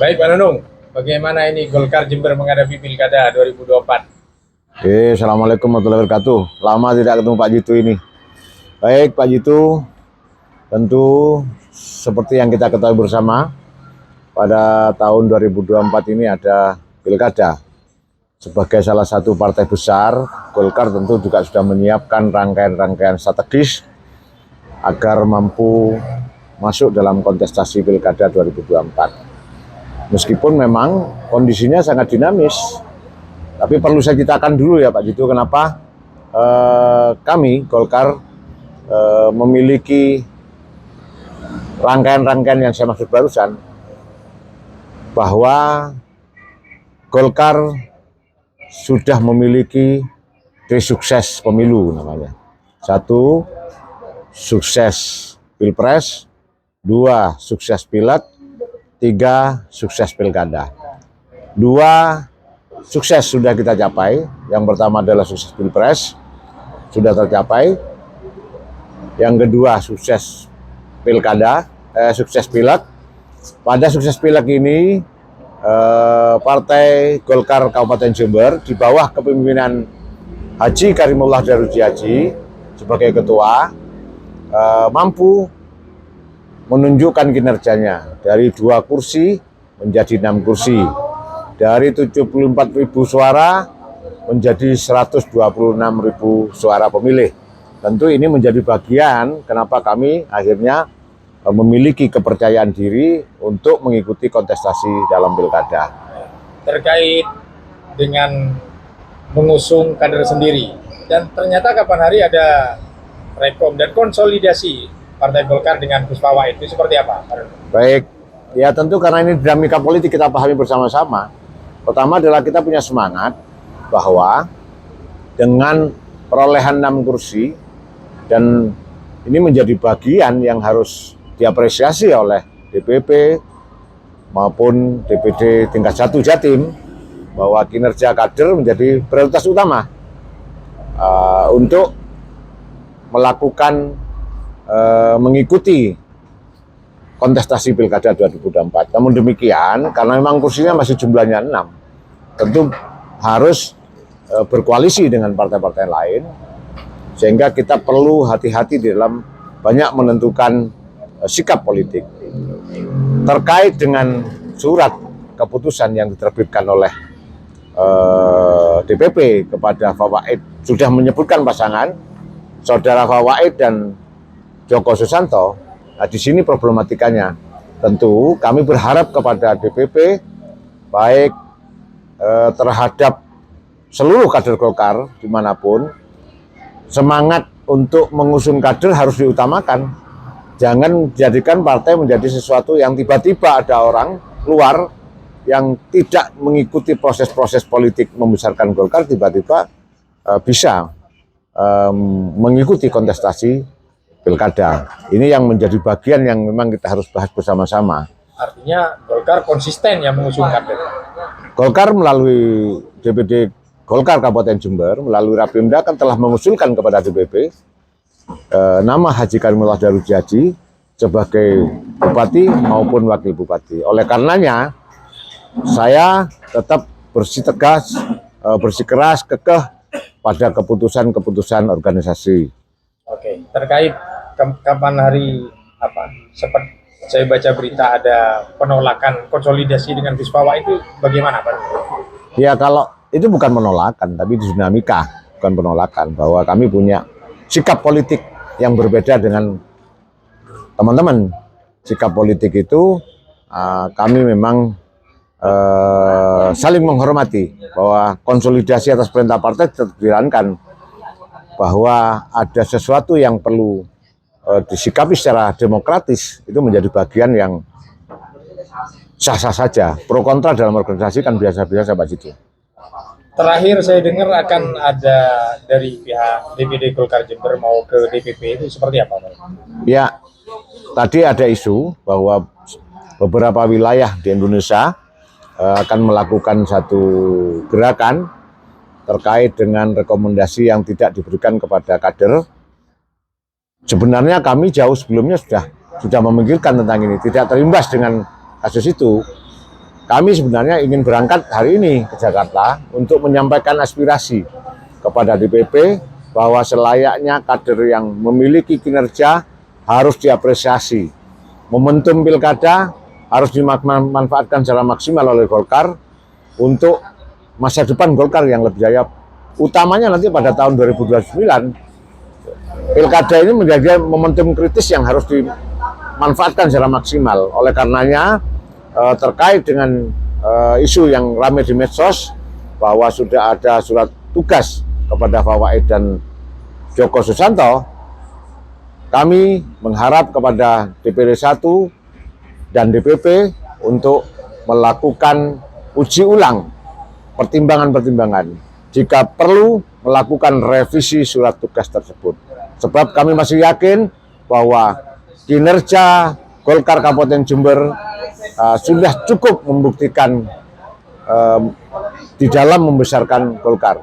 Baik Pak Nunung, bagaimana ini Golkar Jember menghadapi Pilkada 2024? Assalamualaikum warahmatullahi wabarakatuh. Lama tidak ketemu Pak Jitu ini. Baik Pak Jitu, tentu seperti yang kita ketahui bersama, pada tahun 2024 ini ada Pilkada. Sebagai salah satu partai besar, Golkar tentu juga sudah menyiapkan rangkaian-rangkaian strategis agar mampu masuk dalam kontestasi Pilkada 2024. Meskipun memang kondisinya sangat dinamis, tapi perlu saya ceritakan dulu ya Pak Jitu, kenapa kami Golkar memiliki rangkaian-rangkaian yang saya maksud barusan, bahwa Golkar sudah memiliki sukses pemilu namanya. 1, sukses Pilpres, 2, sukses Pileg, 3, sukses Pilkada. 2 sukses sudah kita capai. Yang pertama adalah sukses Pilpres, sudah tercapai. Yang kedua sukses Pilkada, sukses Pileg. Pada sukses Pileg ini, Partai Golkar Kabupaten Jember di bawah kepemimpinan Haji Karimullah Daruji Haji sebagai ketua mampu menunjukkan kinerjanya dari 2 kursi menjadi 6 kursi, dari 74.000 suara menjadi 126.000 suara pemilih. Tentu ini menjadi bagian kenapa kami akhirnya memiliki kepercayaan diri untuk mengikuti kontestasi dalam pilkada. Terkait dengan mengusung kader sendiri, dan ternyata kapan hari ada rekom dan konsolidasi Partai Golkar dengan Gus Fawait itu seperti apa? Baik, ya tentu karena ini dinamika politik kita pahami bersama-sama. Pertama adalah kita punya semangat bahwa dengan perolehan 6 kursi, dan ini menjadi bagian yang harus diapresiasi oleh DPP maupun DPD tingkat 1 Jatim, bahwa kinerja kader menjadi prioritas utama untuk melakukan mengikuti kontestasi Pilkada 2024. Namun demikian, karena memang kursinya masih jumlahnya 6, tentu harus berkoalisi dengan partai-partai lain, sehingga kita perlu hati-hati di dalam banyak menentukan sikap politik. Terkait dengan surat keputusan yang diterbitkan oleh DPP kepada Fawait, sudah menyebutkan pasangan Saudara Fawait dan Joko Susanto. Nah, di sini problematikanya. Tentu kami berharap kepada DPP, baik terhadap seluruh kader Golkar dimanapun, semangat untuk mengusung kader harus diutamakan. Jangan jadikan partai menjadi sesuatu yang tiba-tiba ada orang luar yang tidak mengikuti proses-proses politik membesarkan Golkar, tiba-tiba bisa mengikuti kontestasi Pilkada. Ini yang menjadi bagian yang memang kita harus bahas bersama-sama. Artinya Golkar konsisten yang mengusung kader. Golkar melalui DPD Golkar Kabupaten Jember, melalui Rapimda kan telah mengusulkan kepada DPP nama Haji Karimullah Daruji Haji sebagai bupati maupun wakil bupati. Oleh karenanya, saya tetap bersikeras, kekeh pada keputusan-keputusan organisasi. Oke, terkait kapan hari apa? Seperti saya baca berita ada penolakan konsolidasi dengan Gus Fawait, itu bagaimana Pak? Ya, kalau itu bukan penolakan, tapi dinamika, bukan penolakan, bahwa kami punya sikap politik yang berbeda dengan teman-teman. Sikap politik itu kami memang saling menghormati, bahwa konsolidasi atas perintah partai tetap dijalankan, bahwa ada sesuatu yang perlu disikapi secara demokratis, itu menjadi bagian yang sah-sah saja. Pro kontra dalam organisasi kan biasa-biasa Pak Jitu. Terakhir saya dengar akan ada dari pihak DPD Golkar Jember mau ke DPP, itu seperti apa Pak? Ya, tadi ada isu bahwa beberapa wilayah di Indonesia akan melakukan satu gerakan terkait dengan rekomendasi yang tidak diberikan kepada kader. Sebenarnya kami jauh sebelumnya sudah memikirkan tentang ini, tidak terimbas dengan kasus itu. kami sebenarnya ingin berangkat hari ini ke Jakarta untuk menyampaikan aspirasi kepada DPP bahwa selayaknya kader yang memiliki kinerja harus diapresiasi. Momentum pilkada harus dimanfaatkan secara maksimal oleh Golkar untuk masa depan Golkar yang lebih jaya. Utamanya nanti pada tahun 2029, pilkada ini menjadi momentum kritis yang harus dimanfaatkan secara maksimal. Oleh karenanya, terkait dengan isu yang ramai di medsos bahwa sudah ada surat tugas kepada Fawaid dan Joko Susanto, kami mengharap kepada DPD 1 dan DPP untuk melakukan uji ulang pertimbangan-pertimbangan jika perlu melakukan revisi surat tugas tersebut. Sebab kami masih yakin bahwa kinerja Golkar Kabupaten Jember sudah cukup membuktikan di dalam membesarkan Golkar.